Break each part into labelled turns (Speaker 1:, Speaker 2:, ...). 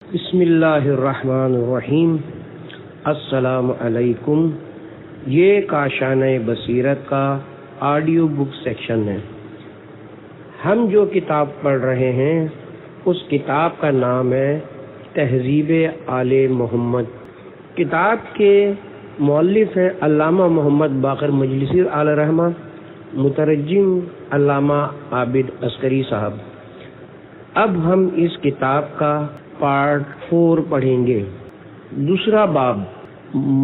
Speaker 1: بسم اللہ الرحمن الرحیم۔ السلام علیکم۔ یہ کاشانۂ بصیرت کا آڈیو بک سیکشن ہے۔ ہم جو کتاب پڑھ رہے ہیں اس کتاب کا نام ہے تہذیب آل محمد۔ کتاب کے مؤلف ہیں علامہ محمد باقر مجلسی علیہ رحمہ، مترجم علامہ عابد عسکری صاحب۔ اب ہم اس کتاب کا پارٹ 4 پڑھیں گے۔ دوسرا باب،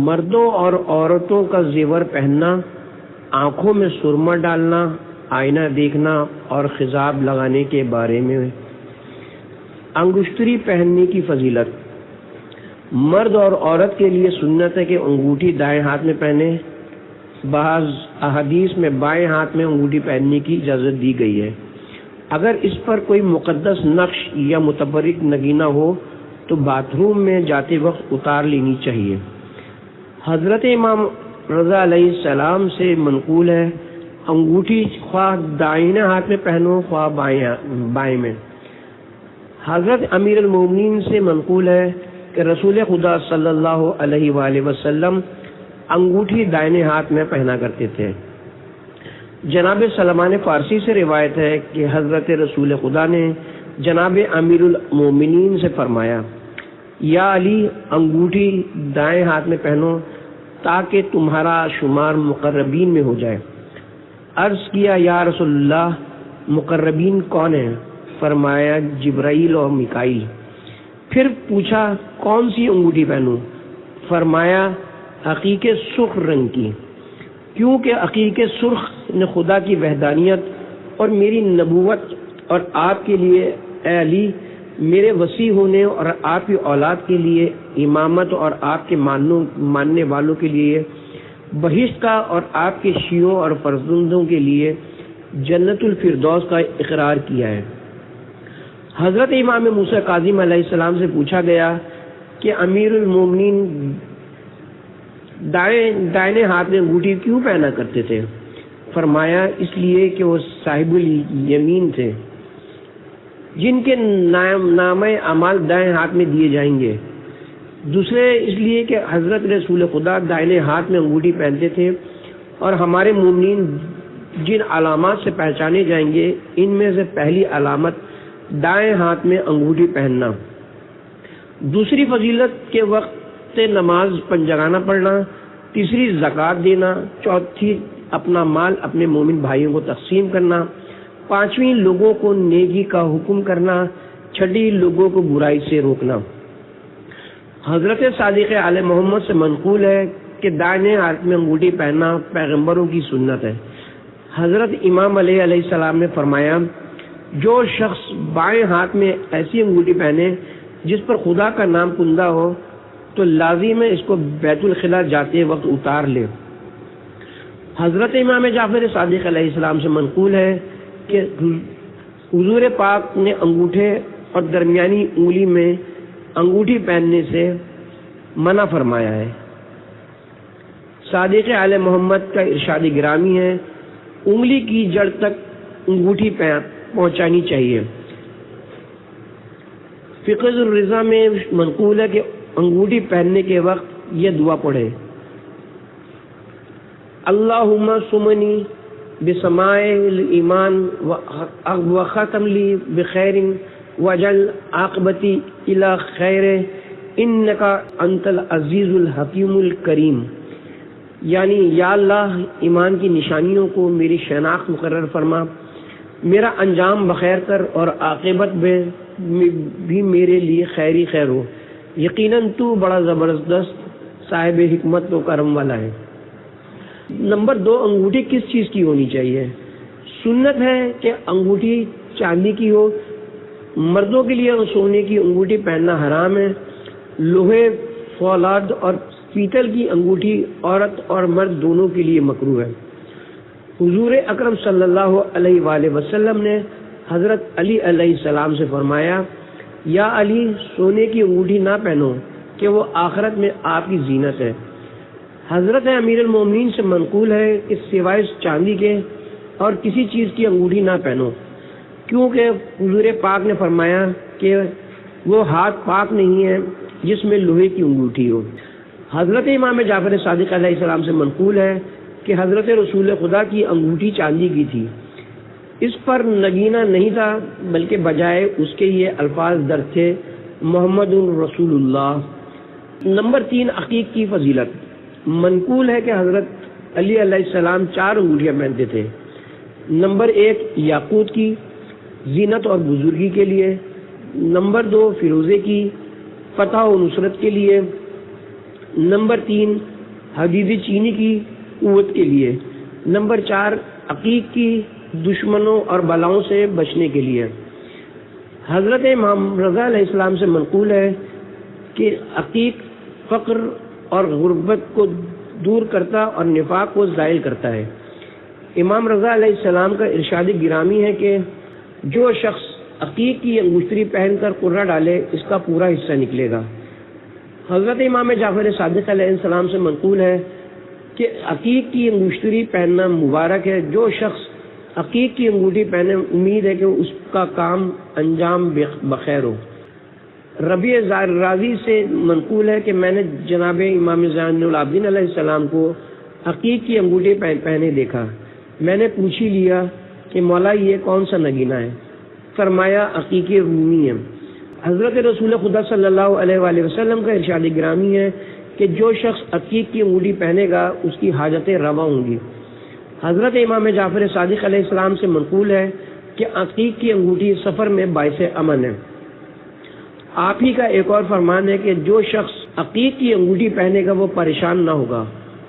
Speaker 1: مردوں اور عورتوں کا زیور پہننا، آنکھوں میں سرما ڈالنا، آئینہ دیکھنا اور خضاب لگانے کے بارے میں۔ انگشتری پہننے کی فضیلت۔ مرد اور عورت کے لیے سنت ہے کہ انگوٹھی دائیں ہاتھ میں پہنے۔ بعض احادیث میں بائیں ہاتھ میں انگوٹھی پہننے کی اجازت دی گئی ہے۔ اگر اس پر کوئی مقدس نقش یا متبرک نگینہ ہو تو باتھ روم میں جاتے وقت اتار لینی چاہیے۔ حضرت امام رضا علیہ السلام سے منقول ہے، انگوٹھی خواہ دائیں ہاتھ میں پہنو خواہ بائیں میں۔ حضرت امیر المومنین سے منقول ہے کہ رسول خدا صلی اللہ علیہ وآلہ وسلم انگوٹھی دائیں ہاتھ میں پہنا کرتے تھے۔ جناب سلمان فارسی سے روایت ہے کہ حضرت رسول خدا نے جناب امیر المومنین سے فرمایا، یا علی، انگوٹھی دائیں ہاتھ میں پہنو تاکہ تمہارا شمار مقربین میں ہو جائے۔ عرض کیا، یا رسول اللہ، مقربین کون ہیں؟ فرمایا، جبرائیل اور میکائیل۔ پھر پوچھا، کون سی انگوٹھی پہنوں؟ فرمایا، عقیق سرخ رنگ کی، کیونکہ عقیق سرخ نے خدا کی وحدانیت اور میری نبوت اور آپ کے لیے، اے علی، میرے وسیع ہونے اور آپ کی اولاد کے لیے امامت اور آپ کے ماننے والوں کے لیے بہشت کا اور آپ کے شیعوں اور فرزندوں کے لیے جنت الفردوس کا اقرار کیا ہے۔ حضرت امام موسیٰ کاظم علیہ السلام سے پوچھا گیا کہ امیر المومنین دائیں ہاتھ میں انگوٹھی کیوں پہنا کرتے تھے؟ فرمایا، اس لیے کہ وہ صاحب الیمین تھے، جن کے نامہ اعمال دائیں ہاتھ میں دیے جائیں گے۔ دوسرے، اس لیے کہ حضرت رسول خدا دائیں ہاتھ میں انگوٹھی پہنتے تھے، اور ہمارے مومنین جن علامات سے پہچانے جائیں گے ان میں سے پہلی علامت دائیں ہاتھ میں انگوٹھی پہننا۔ دوسری فضیلت کے وقت نماز پنجگانہ پڑھنا، تیسری زکوٰۃ دینا، چوتھی اپنا مال اپنے مومن بھائیوں کو تقسیم کرنا، پانچویں لوگوں کو نیکی کا حکم کرنا، چھٹی لوگوں کو برائی سے روکنا۔ حضرت صادق آل محمد سے منقول ہے کہ دائیں ہاتھ میں انگوٹھی پہننا پیغمبروں کی سنت ہے۔ حضرت امام علیہ السلام نے فرمایا، جو شخص بائیں ہاتھ میں ایسی انگوٹھی پہنے جس پر خدا کا نام کندہ ہو تو لازم ہے اس کو بیت الخلا جاتے وقت اتار لے۔ حضرت امام جعفر صادق علیہ السلام سے منقول ہے کہ حضور پاک نے انگوٹھے اور درمیانی انگلی میں انگوٹھی پہننے سے منع فرمایا ہے۔ صادق آل محمد کا ارشاد گرامی ہے، انگلی کی جڑ تک انگوٹھی پہنچانی چاہیے۔ فقہ الرضا میں منقول ہے کہ انگوٹھی پہننے کے وقت یہ دعا پڑھے، اللہم سمنی بسماع الایمان وختم لی بخیر وجل عاقبتی الی خیر انکا انت العزیز الحکیم الکریم۔ یعنی، یا اللہ، ایمان کی نشانیوں کو میری شناخت مقرر فرما، میرا انجام بخیر کر اور عاقبت میں بھی میرے لیے خیر ہو، یقیناً تو بڑا زبردست صاحب حکمت و کرم والا ہے۔ نمبر 2، انگوٹھی کس چیز کی ہونی چاہیے؟ سنت ہے کہ انگوٹھی چاندی کی ہو۔ مردوں کے لیے سونے کی انگوٹھی پہننا حرام ہے۔ لوہے، فولاد اور پیتل کی انگوٹھی عورت اور مرد دونوں کے لیے مکروہ ہے۔ حضور اکرم صلی اللہ علیہ وآلہ وسلم نے حضرت علی علیہ السلام سے فرمایا، یا علی، سونے کی انگوٹھی نہ پہنو کہ وہ آخرت میں آپ کی زینت ہے۔ حضرت امیر المومنین سے منقول ہے کہ سوائے چاندی کے اور کسی چیز کی انگوٹھی نہ پہنو، کیونکہ حضور پاک نے فرمایا کہ وہ ہاتھ پاک نہیں ہے جس میں لوہے کی انگوٹھی ہو۔ حضرت امام جعفر صادق علیہ السلام سے منقول ہے کہ حضرت رسول خدا کی انگوٹھی چاندی کی تھی، اس پر نگینہ نہیں تھا بلکہ بجائے اس کے یہ الفاظ درج تھے، محمد رسول اللہ۔ نمبر 3، عقیق کی فضیلت۔ منقول ہے کہ حضرت علی علیہ السلام 4 انگوٹھیاں پہنتے تھے۔ نمبر 1 یاقوت کی، زینت اور بزرگی کے لیے۔ نمبر 2 فیروزے کی، فتح و نصرت کے لیے۔ نمبر 3 حدید چینی کی، قوت کے لیے۔ نمبر 4 عقیق کی، دشمنوں اور بلاؤں سے بچنے کے لیے۔ حضرت امام رضا علیہ السلام سے منقول ہے کہ عقیق فقر اور غربت کو دور کرتا اور نفاق کو زائل کرتا ہے۔ امام رضا علیہ السلام کا ارشاد گرامی ہے کہ جو شخص عقیق کی انگوشتری پہن کر قرہ ڈالے اس کا پورا حصہ نکلے گا۔ حضرت امام جعفر صادق علیہ السلام سے منقول ہے کہ عقیق کی انگوشتری پہننا مبارک ہے، جو شخص عقیق کی انگوٹھی پہنے امید ہے کہ اس کا کام انجام بخیر ہو۔ ربیع راضی سے منقول ہے کہ میں نے جناب امام زین العابدین علیہ السلام کو عقیق کی انگوٹھی پہنے دیکھا۔ میں نے پوچھ ہی لیا کہ مولا یہ کون سا نگینہ ہے؟ فرمایا عقیق رومی ہے۔ حضرت رسول خدا صلی اللہ علیہ وآلہ وسلم کا ارشاد گرامی ہے کہ جو شخص عقیق کی انگوٹھی پہنے گا اس کی حاجتیں روا ہوں گی۔ حضرت امام جعفر صادق علیہ السلام سے منقول ہے کہ عقیق کی انگوٹھی سفر میں باعث امن ہے۔ آپ ہی کا ایک اور فرمان ہے کہ جو شخص عقیق کی انگوٹھی پہنے گا وہ پریشان نہ ہوگا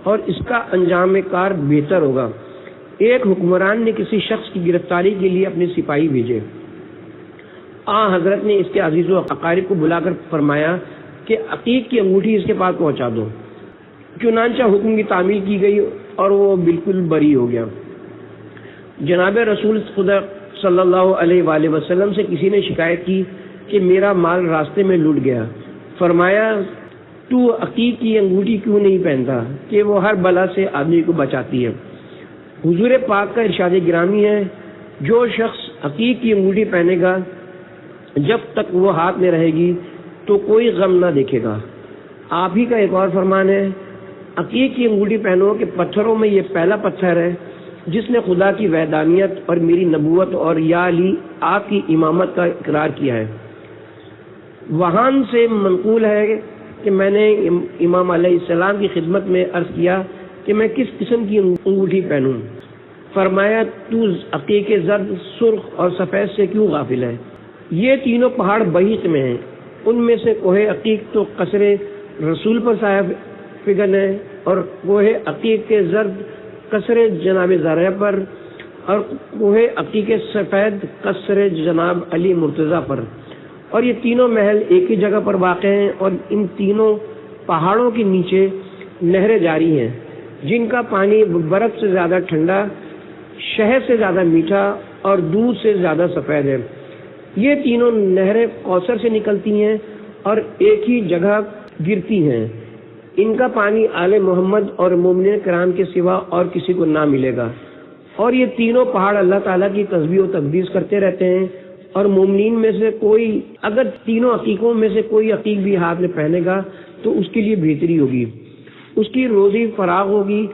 Speaker 1: اور اس کا انجام کار بہتر ہوگا۔ ایک حکمران نے کسی شخص کی گرفتاری کے لیے اپنے سپاہی بھیجے۔ حضرت نے اس کے عزیز و اقارب کو بلا کر فرمایا کہ عقیق کی انگوٹھی اس کے پاس پہنچا دو۔ چنانچہ حکم کی تعمیل کی گئی اور وہ بالکل بری ہو گیا۔ جناب رسول خدا صلی اللہ علیہ وآلہ وسلم سے کسی نے شکایت کی کہ میرا مال راستے میں لٹ گیا۔ فرمایا تو عقیق کی انگوٹھی کیوں نہیں پہنتا کہ وہ ہر بلا سے آدمی کو بچاتی ہے۔ حضور پاک کا ارشاد گرامی ہے جو شخص عقیق کی انگوٹھی پہنے گا جب تک وہ ہاتھ میں رہے گی تو کوئی غم نہ دیکھے گا۔ آپ ہی کا ایک اور فرمان ہے عقیق کی انگوٹھی پہنو کہ پتھروں میں یہ پہلا پتھر ہے جس نے خدا کی وحدانیت اور میری نبوت اور یا علی آپ کی امامت کا اقرار کیا ہے۔ وہان سے منقول ہے کہ میں نے امام علیہ السلام کی خدمت میں عرض کیا کہ میں کس قسم کی انگوٹھی پہنوں؟ فرمایا تو عقیق زرد، سرخ اور سفید سے کیوں غافل ہے؟ یہ تینوں پہاڑ بحیق میں ہیں، ان میں سے کوہ عقیق تو قصر رسول پر صاحب فگن ہے اور کوہ عقیق کے زرد قصر جناب زرع پر اور کوہ عقیق سفید قصر جناب علی مرتضیٰ پر، اور یہ تینوں محل ایک ہی جگہ پر واقع ہیں اور ان تینوں پہاڑوں کے نیچے نہریں جاری ہیں جن کا پانی برف سے زیادہ ٹھنڈا، شہد سے زیادہ میٹھا اور دودھ سے زیادہ سفید ہے۔ یہ تینوں نہریں کوثر سے نکلتی ہیں اور ایک ہی جگہ گرتی ہیں۔ ان کا پانی آل محمد اور مومنین کرام کے سوا اور کسی کو نہ ملے گا، اور یہ تینوں پہاڑ اللہ تعالیٰ کی تسبیح و تقدیس کرتے رہتے ہیں، اور مومنین میں سے کوئی اگر تینوں عقیقوں میں سے کوئی عقیق بھی ہاتھ میں پہنے گا تو اس کے لیے بہتری ہوگی، اس کی روزی فراغ ہوگی،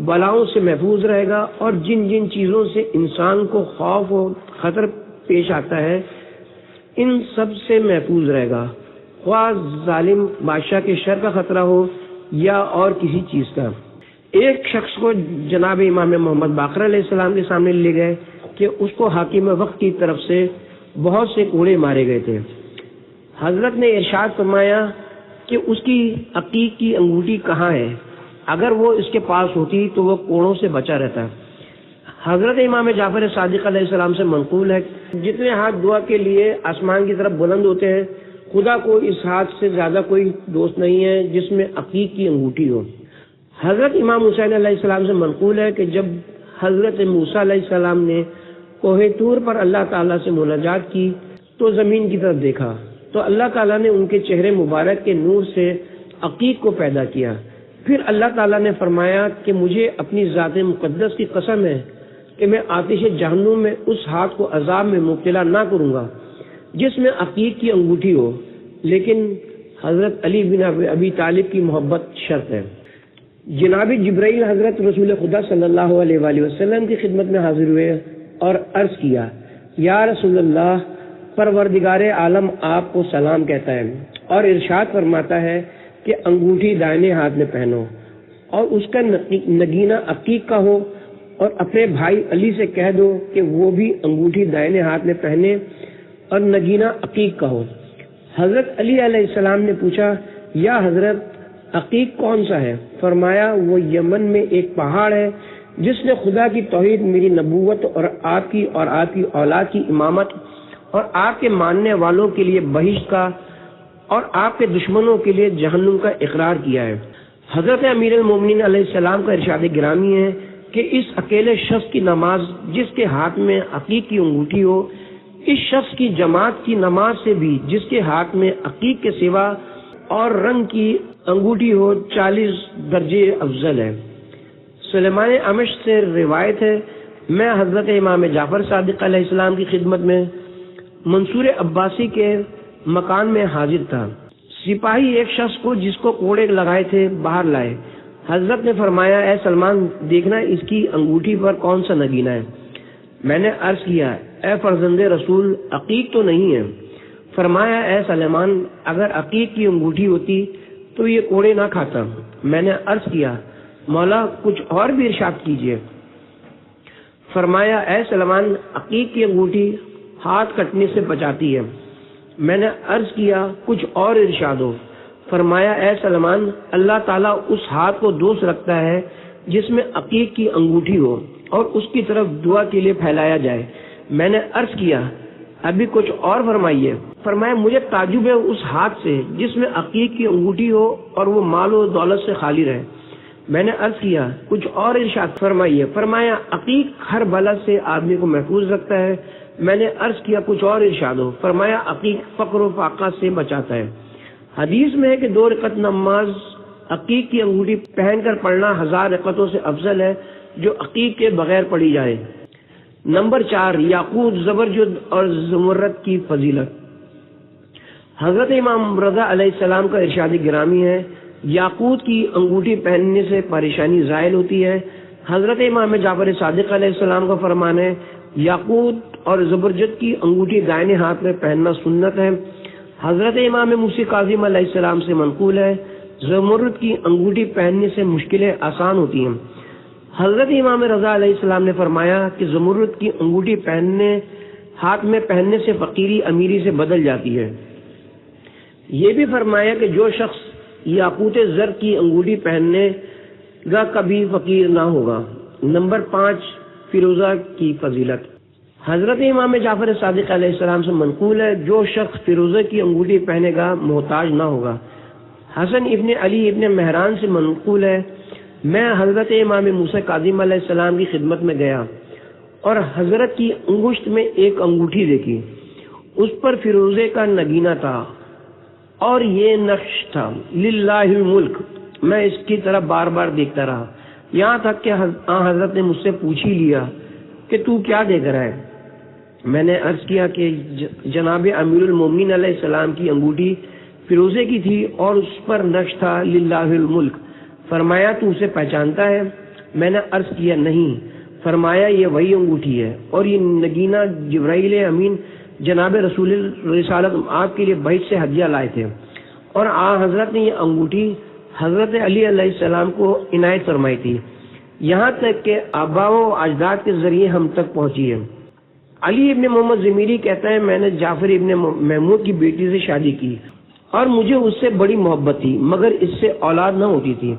Speaker 1: بلاؤں سے محفوظ رہے گا، اور جن جن چیزوں سے انسان کو خوف و خطر پیش آتا ہے ان سب سے محفوظ رہے گا، خواہ ظالم بادشاہ کے شر کا خطرہ ہو یا اور کسی چیز کا۔ ایک شخص کو جناب امام محمد باقر علیہ السلام کے سامنے لے گئے کہ اس کو حاکم وقت کی طرف سے بہت سے کوڑے مارے گئے تھے۔ حضرت نے ارشاد فرمایا کہ اس کی عقیق کی انگوٹھی کہاں ہے؟ اگر وہ اس کے پاس ہوتی تو وہ کوڑوں سے بچا رہتا۔ حضرت امام جعفر صادق علیہ السلام سے منقول ہے جتنے ہاتھ دعا کے لیے آسمان کی طرف بلند ہوتے ہیں خدا کو اس ہاتھ سے زیادہ کوئی دوست نہیں ہے جس میں عقیق کی انگوٹھی ہو۔ حضرت امام حسین علیہ السلام سے منقول ہے کہ جب حضرت موسیٰ علیہ السلام نے کوہ طور پر اللہ تعالیٰ سے مناجات کی تو زمین کی طرف دیکھا تو اللہ تعالیٰ نے ان کے چہرے مبارک کے نور سے عقیق کو پیدا کیا۔ پھر اللہ تعالیٰ نے فرمایا کہ مجھے اپنی ذات مقدس کی قسم ہے کہ میں آتش جہنم میں اس ہاتھ کو عذاب میں مبتلا نہ کروں گا جس میں عقیق کی انگوٹھی ہو، لیکن حضرت علی بن ابی طالب کی محبت شرط ہے۔ جناب جبرائیل حضرت رسول خدا صلی اللہ علیہ وآلہ وسلم کی خدمت میں حاضر ہوئے اور عرض کیا، یا رسول اللہ، پروردگار عالم آپ کو سلام کہتا ہے اور ارشاد فرماتا ہے کہ انگوٹھی دائیں ہاتھ میں پہنو اور اس کا نگینہ عقیق کا ہو، اور اپنے بھائی علی سے کہہ دو کہ وہ بھی انگوٹھی دائیں ہاتھ میں پہنے اور نگینہ عقیق کا ہو۔ حضرت علی علیہ السلام نے پوچھا، یا حضرت عقیق کون سا ہے؟ فرمایا، وہ یمن میں ایک پہاڑ ہے جس نے خدا کی توحید، میری نبوت اور آپ کی اولاد کی امامت اور آپ کے ماننے والوں کے لیے بہشت کا اور آپ کے دشمنوں کے لیے جہنم کا اقرار کیا ہے۔ حضرت امیر المومنین علیہ السلام کا ارشاد گرامی ہے کہ اس اکیلے شخص کی نماز جس کے ہاتھ میں عقیق کی انگوٹھی ہو، اس شخص کی جماعت کی نماز سے بھی جس کے ہاتھ میں عقیق کے سوا اور رنگ کی انگوٹھی ہو 40 درجے افضل ہے۔ سلیمان امش سے روایت ہے، میں حضرت امام جعفر صادق علیہ السلام کی خدمت میں منصور عباسی کے مکان میں حاضر تھا۔ سپاہی ایک شخص کو جس کو کوڑے لگائے تھے باہر لائے۔ حضرت نے فرمایا، اے سلمان، دیکھنا اس کی انگوٹھی پر کون سا نگینہ ہے۔ میں نے عرض کیا، اے فرزند رسول، عقیق تو نہیں ہے۔ فرمایا، اے سلیمان، اگر عقیق کی انگوٹھی ہوتی تو یہ کوڑے نہ کھاتا۔ میں نے عرض کیا، مولا کچھ اور بھی ارشاد کیجیے۔ فرمایا، اے سلمان، عقیق کی انگوٹھی ہاتھ کٹنے سے بچاتی ہے۔ میں نے عرض کیا، کچھ اور ارشاد ہو۔ فرمایا، اے سلمان، اللہ تعالیٰ اس ہاتھ کو دوست رکھتا ہے جس میں عقیق کی انگوٹھی ہو اور اس کی طرف دعا کے لیے پھیلایا جائے۔ میں نے عرض کیا، ابھی کچھ اور فرمائیے۔ فرمایا، مجھے تعجب ہے اس ہاتھ سے جس میں عقیق کی انگوٹھی ہو اور وہ مال و دولت سے خالی رہے۔ میں نے عرض کیا، کچھ اور ارشاد فرمائیے۔ فرمایا، عقیق ہر بلا سے آدمی کو محفوظ رکھتا ہے۔ میں نے عرض کیا، کچھ اور ارشاد ہو۔ فرمایا، عقیق فقر و فاقہ سے بچاتا ہے۔ حدیث میں ہے کہ 2 رکعت نماز عقیق کی انگوٹھی پہن کر پڑھنا 1000 رکعتوں سے افضل ہے جو عقیق کے بغیر پڑھی جائے۔ نمبر 4، یاقوت، زبرجد اور زمرد کی فضیلت۔ حضرت امام رضا علیہ السلام کا ارشاد گرامی ہے، یاقوت کی انگوٹھی پہننے سے پریشانی زائل ہوتی ہے۔ حضرت امام جعفر صادق علیہ السلام کا فرمان ہے، یاقوت اور زبرجد کی انگوٹھی دائیں ہاتھ میں پہننا سنت ہے۔ حضرت امام موسی کاظم علیہ السلام سے منقول ہے، زمرد کی انگوٹھی پہننے سے مشکلیں آسان ہوتی ہیں۔ حضرت امام رضا علیہ السلام نے فرمایا کہ زمرد کی انگوٹھی ہاتھ میں پہننے سے فقیری امیری سے بدل جاتی ہے۔ یہ بھی فرمایا کہ جو شخص یاقوت زر کی انگوٹھی پہننے گا کبھی فقیر نہ ہوگا۔ نمبر 5، فیروزہ کی فضیلت۔ حضرت امام جعفر صادق علیہ السلام سے منقول ہے، جو شخص فیروزہ کی انگوٹھی پہنے گا محتاج نہ ہوگا۔ حسن ابن علی ابن مہران سے منقول ہے، میں حضرت امام موسی کاظم علیہ السلام کی خدمت میں گیا اور حضرت کی انگشت میں ایک انگوٹھی دیکھی، اس پر فیروزے کا نگینہ تھا اور یہ نقش تھا، للہ الملک۔ میں اس کی طرف بار بار دیکھتا رہا، یہاں تک کہ حضرت نے مجھ سے پوچھ ہی لیا کہ تو کیا دیکھ رہا ہے؟ میں نے عرض کیا کہ جناب امیر المومنین علیہ السلام کی انگوٹھی فیروزے کی تھی اور اس پر نقش تھا، للہ الملک۔ فرمایا، تو اسے پہچانتا ہے؟ میں نے عرض کیا، نہیں۔ فرمایا، یہ وہی انگوٹھی ہے اور یہ نگینہ جبرائیل امین جناب رسول رسالت آپ کے لیے بہشت سے ہدیہ لائے تھے، اور حضرت نے یہ انگوٹھی حضرت علی علیہ السلام کو عنایت فرمائی تھی، یہاں تک کہ آباء و اجداد کے ذریعے ہم تک پہنچی ہے۔ علی ابن محمد ضمیری کہتا ہے، میں نے جعفر ابن محمود کی بیٹی سے شادی کی اور مجھے اس سے بڑی محبت تھی، مگر اس سے اولاد نہ ہوتی تھی۔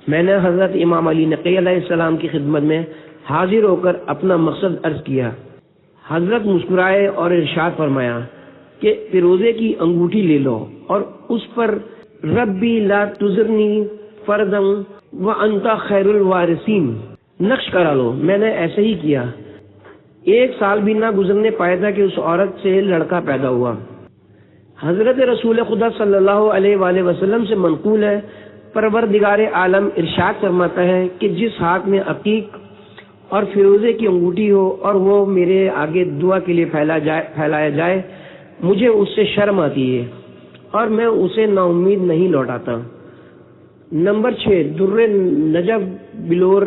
Speaker 1: میں نے حضرت امام علی نقی علیہ السلام کی خدمت میں حاضر ہو کر اپنا مقصد عرض کیا۔ حضرت مسکرائے اور ارشاد فرمایا کہ فیروزے کی انگوٹھی لے لو اور اس پر ربی لا تذرنی فردا وانت خیر الوارثین نقش کرا لو۔ میں نے ایسے ہی کیا۔ 1 سال بھی نہ گزرنے پایا تھا کہ اس عورت سے لڑکا پیدا ہوا۔ حضرت رسول خدا صلی اللہ علیہ وآلہ وسلم سے منقول ہے، پروردگار عالم ارشاد فرماتا ہے کہ جس ہاتھ میں عقیق اور فیروزے کی انگوٹھی ہو اور وہ میرے آگے دعا کے لیے پھیلایا جائے، مجھے اس سے شرم آتی ہے اور میں اسے نا امید نہیں لوٹاتا۔ نمبر 6، در نجف، بلور،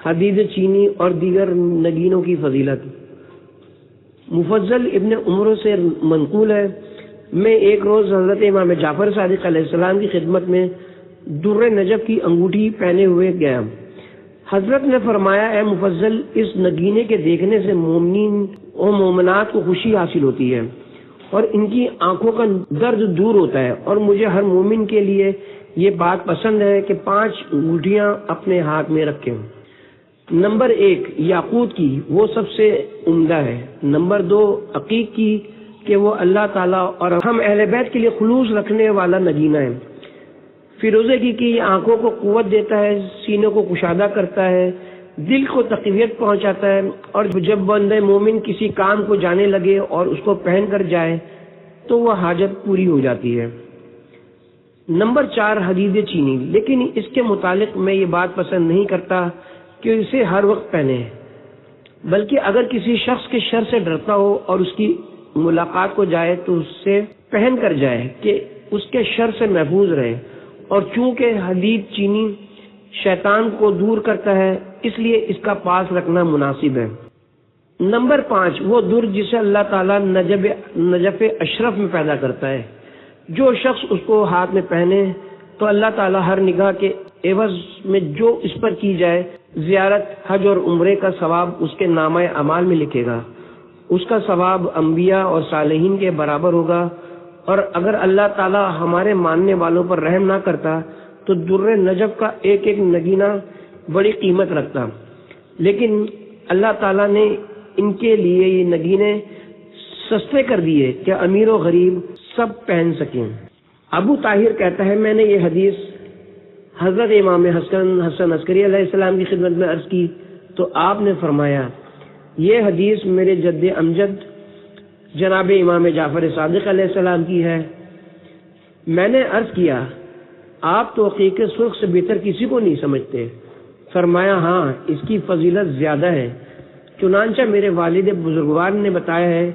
Speaker 1: حدید چینی اور دیگر نگینوں کی فضیلت۔ مفضل ابن عمر سے منقول ہے، میں ایک روز حضرت امام جعفر صادق علیہ السلام کی خدمت میں در نجف کی انگوٹھی پہنے ہوئے گیا۔ حضرت نے فرمایا، اے مفضل، اس نگینے کے دیکھنے سے مومنین اور مومنات کو خوشی حاصل ہوتی ہے اور ان کی آنکھوں کا درد دور ہوتا ہے، اور مجھے ہر مومن کے لیے یہ بات پسند ہے کہ 5 انگوٹھیاں اپنے ہاتھ میں رکھیں۔ نمبر 1، یاقوت کی، وہ سب سے عمدہ ہے۔ نمبر 2، عقیق کی، کہ وہ اللہ تعالیٰ اور ہم اہل بیت کے لیے خلوص رکھنے والا نگینہ ہے۔ فیروزے کی کہ یہ آنکھوں کو قوت دیتا ہے، سینے کو کشادہ کرتا ہے، دل کو تقویت پہنچاتا ہے، اور جب بندہ مومن کسی کام کو جانے لگے اور اس کو پہن کر جائے تو وہ حاجت پوری ہو جاتی ہے۔ نمبر 4، حدید چینی، لیکن اس کے متعلق میں یہ بات پسند نہیں کرتا کہ اسے ہر وقت پہنے، بلکہ اگر کسی شخص کے شر سے ڈرتا ہو اور اس کی ملاقات کو جائے تو اس سے پہن کر جائے کہ اس کے شر سے محفوظ رہے، اور چونکہ حدید چینی شیطان کو دور کرتا ہے اس لیے اس کا پاس رکھنا مناسب ہے۔ نمبر 5، وہ در جسے اللہ تعالیٰ نجف اشرف میں پیدا کرتا ہے، جو شخص اس کو ہاتھ میں پہنے تو اللہ تعالیٰ ہر نگاہ کے عوض میں جو اس پر کی جائے زیارت، حج اور عمرے کا ثواب اس کے نامہ اعمال میں لکھے گا۔ اس کا ثواب انبیاء اور صالحین کے برابر ہوگا، اور اگر اللہ تعالیٰ ہمارے ماننے والوں پر رحم نہ کرتا تو در نجف کا ایک ایک نگینہ بڑی قیمت رکھتا، لیکن اللہ تعالیٰ نے ان کے لیے یہ نگینے سستے کر دیے کہ امیر و غریب سب پہن سکیں۔ ابو طاہر کہتا ہے، میں نے یہ حدیث حضرت امام حسن عسکری علیہ السلام کی خدمت میں عرض کی تو آپ نے فرمایا، یہ حدیث میرے جد امجد جناب امام جعفر صادق علیہ السلام کی ہے۔ میں نے عرض کیا، آپ تو عقیق سرخ سے بہتر کسی کو نہیں سمجھتے۔ فرمایا، ہاں، اس کی فضیلت زیادہ ہے۔ چنانچہ میرے والد بزرگوار نے بتایا ہے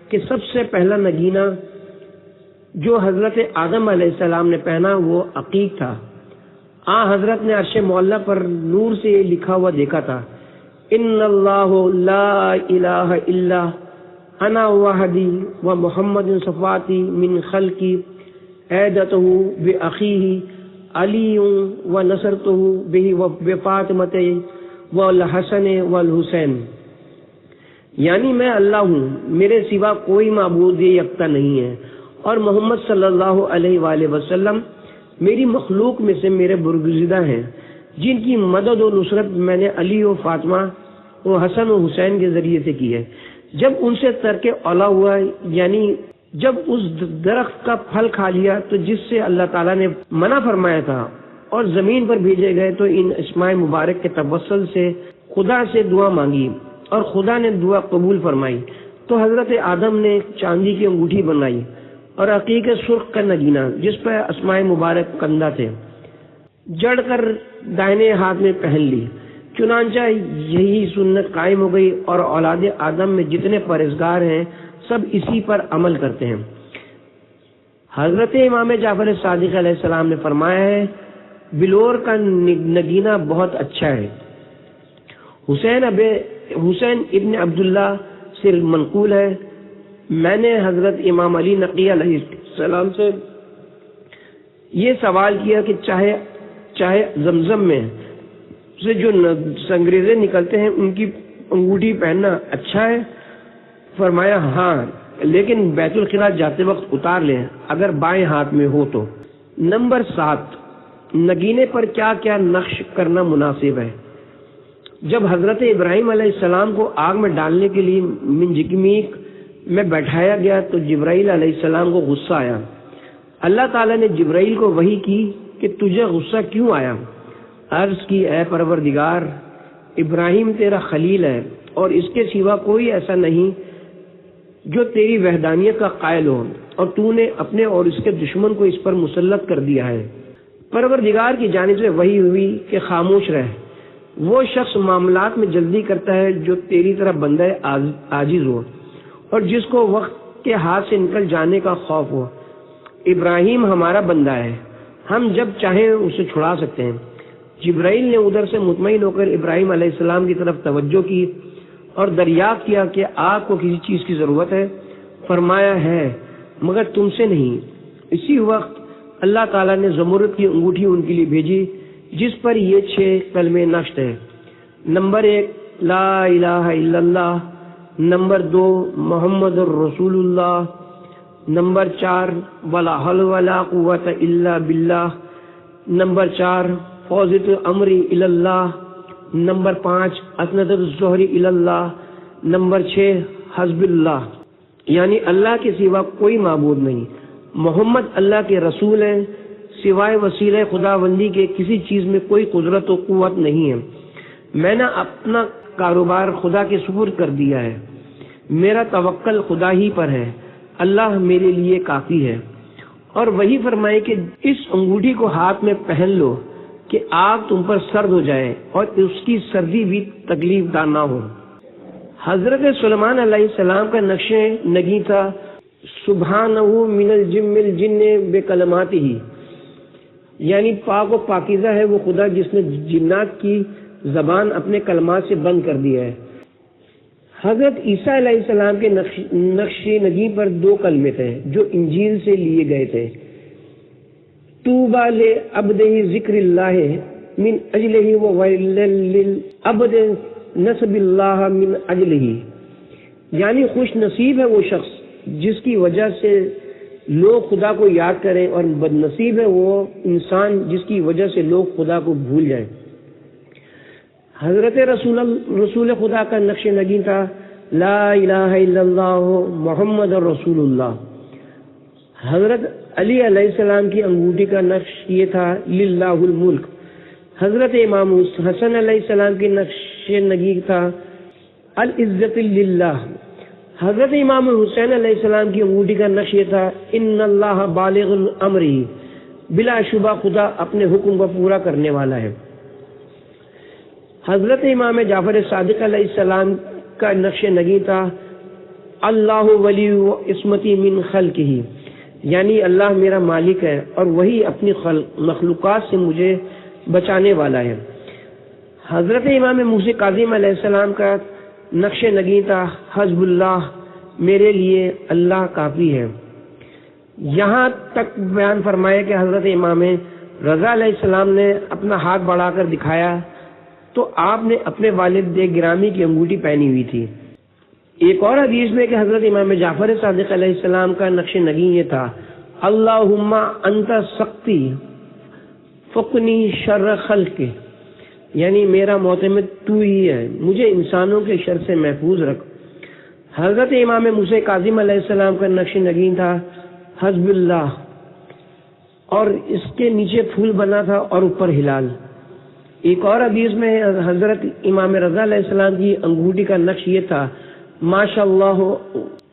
Speaker 1: کہ سب سے پہلا نگینہ جو حضرت آدم علیہ السلام نے پہنا وہ عقیق تھا۔ حضرت نے عرش معلیٰ پر نور سے یہ لکھا ہوا دیکھا تھا، ان اللہ لا الہ الا انا وحدی و محمد صفاتی من خلقی عیدتہ بأخیہ علی و نصرتہ بفاطمۃ والحسن والحسین، یعنی میں اللہ ہوں، میرے سوا کوئی معبود یکتا نہیں ہے، اور محمد صلی اللہ علیہ وآلہ وسلم میری مخلوق میں سے میرے برگزیدہ ہیں، جن کی مدد و نصرت میں نے علی و فاطمہ و حسن و حسین کے ذریعے سے کی ہے۔ جب ان سے ترک اولا ہوا، یعنی جب اس درخت کا پھل کھا لیا تو جس سے اللہ تعالیٰ نے منع فرمایا تھا اور زمین پر بھیجے گئے، تو ان اسماء مبارک کے توسل سے خدا سے دعا مانگی اور خدا نے دعا قبول فرمائی، تو حضرت آدم نے چاندی کی انگوٹھی بنائی اور عقیق سرخ کا نگینہ جس پر اسماء مبارک کندہ تھے جڑ کر دائنے ہاتھ میں پہن لی۔ چنانچہ یہی سنت قائم ہو گئی، اور اولاد آدم میں جتنے پرہیزگار ہیں سب اسی پر عمل کرتے ہیں۔ حضرت امام جعفر صادق علیہ السلام نے فرمایا ہے، بلور کا نگینہ بہت اچھا ہے۔ حسین ابن عبداللہ سے منقول ہے، میں نے حضرت امام علی نقی علیہ السلام سے یہ سوال کیا کہ چاہے زمزم میں سے جو سنگریزے نکلتے ہیں ان کی انگوٹھی پہننا اچھا ہے؟ فرمایا، ہاں، لیکن بیت الخلا جاتے وقت اتار لیں اگر بائیں ہاتھ میں ہو تو۔ نمبر 7، نگینے پر کیا کیا نقش کرنا مناسب ہے۔ جب حضرت ابراہیم علیہ السلام کو آگ میں ڈالنے کے لیے منجمک میں بیٹھایا گیا تو جبرائیل علیہ السلام کو غصہ آیا۔ اللہ تعالیٰ نے جبرائیل کو وحی کی کہ تجھے غصہ کیوں آیا؟ عرض کی، اے پروردگار، ابراہیم تیرا خلیل ہے اور اس کے سوا کوئی ایسا نہیں جو تیری وحدانیت کا قائل ہو، اور تو نے اپنے اور اس کے دشمن کو اس پر مسلط کر دیا ہے۔ پروردگار کی جانب سے وحی ہوئی کہ خاموش رہ، وہ شخص معاملات میں جلدی کرتا ہے جو تیری طرح بندہ عاجز ہو، اور جس کو وقت کے ہاتھ سے نکل جانے کا خوف ہو۔ ابراہیم ہمارا بندہ ہے، ہم جب چاہیں اسے چھڑا سکتے ہیں۔ جبرائیل نے ادھر سے مطمئن ہو کر ابراہیم علیہ السلام کی طرف توجہ کی اور دریافت کیا کہ آپ کو کسی چیز کی ضرورت ہے؟ فرمایا ہے، مگر تم سے نہیں۔ اسی وقت اللہ تعالیٰ نے زمرد کی انگوٹھی ان کے لیے بھیجی جس پر یہ 6 کلمے نقش ہیں۔ نمبر 1 لا الہ الا اللہ، نمبر 2 محمد الرسول اللہ، نمبر 4 ولا حول ولا قوت الا باللہ، نمبر 4 فوضت امری الی اللہ، نمبر 5 اسندت الظہر الی اللہ، نمبر 6 حسب اللہ، یعنی اللہ کے سوا کوئی معبود نہیں، محمد اللہ کے رسول ہیں، سوائے وسیلہ خداوندی کے کسی چیز میں کوئی قدرت و قوت نہیں ہے۔ میں نے اپنا کاروبار خدا کے سپرد کر دیا ہے، میرا توکل خدا ہی پر ہے، اللہ میرے لیے کافی ہے۔ اور وہی فرمائے کہ اس انگوٹھی کو ہاتھ میں پہن لو کہ آگ تم پر سرد ہو جائے اور اس کی سردی بھی تکلیف دہ نہ ہو۔ حضرت سلیمان علیہ السلام کا نقش نگیں تھا سبحانہ من الجن بکلماتہ، یعنی پاک و پاکیزہ ہے وہ خدا جس نے جنات کی زبان اپنے کلمات سے بند کر دیا ہے۔ حضرت عیسیٰ علیہ السلام کے نقش نگیں پر 2 کلمے تھے جو انجیل سے لیے گئے تھے، طوبی لعبدہ ذکر اللہ من اجلہ وویل للعبد نصب اللہ من اجلہ، یعنی خوش نصیب ہے وہ شخص جس کی وجہ سے لوگ خدا کو یاد کریں، اور بد نصیب ہے وہ انسان جس کی وجہ سے لوگ خدا کو بھول جائیں۔ حضرت رسول خدا کا نقش نگیں تھا لا الہ الا اللہ محمد رسول اللہ۔ حضرت علی علیہ السلام کی انگوٹھی کا نقش یہ تھا للہ الملک۔ حضرت امام حسن علیہ السلام کی نقش نگیں تھا العزت للہ۔ حضرت امام حسین علیہ السلام کی انگوٹھی کا نقش یہ تھا ان اللہ بالغ امرہ، بلا شبہ خدا اپنے حکم کو پورا کرنے والا ہے۔ حضرت امام جعفر صادق علیہ السلام کا نقش نگیں تھا اللہ ولی و عصمتی من خلقہ، یعنی اللہ میرا مالک ہے اور وہی اپنی مخلوقات سے مجھے بچانے والا ہے۔ حضرت امام موسیٰ کاظم علیہ السلام کا نقش نگیں تھا حسب اللہ، میرے لیے اللہ کافی ہے۔ یہاں تک بیان فرمایا کہ حضرت امام رضا علیہ السلام نے اپنا ہاتھ بڑھا کر دکھایا تو آپ نے اپنے والد گرامی کی انگوٹھی پہنی ہوئی تھی۔ ایک اور حدیث میں کہ حضرت امام جعفر صادق علیہ السلام کا نقش نگیں یہ تھا اللہم انت سقتی فقنی شر خلق، یعنی میرا معتمد تو ہی ہے، مجھے انسانوں کے شر سے محفوظ رکھ۔ حضرت امام موسیٰ کاظم علیہ السلام کا نقش نگیں تھا حسب اللہ، اور اس کے نیچے پھول بنا تھا اور اوپر ہلال۔ ایک اور حدیث میں حضرت امام رضا علیہ السلام کی انگوٹھی کا نقش یہ تھا ماشاء اللہ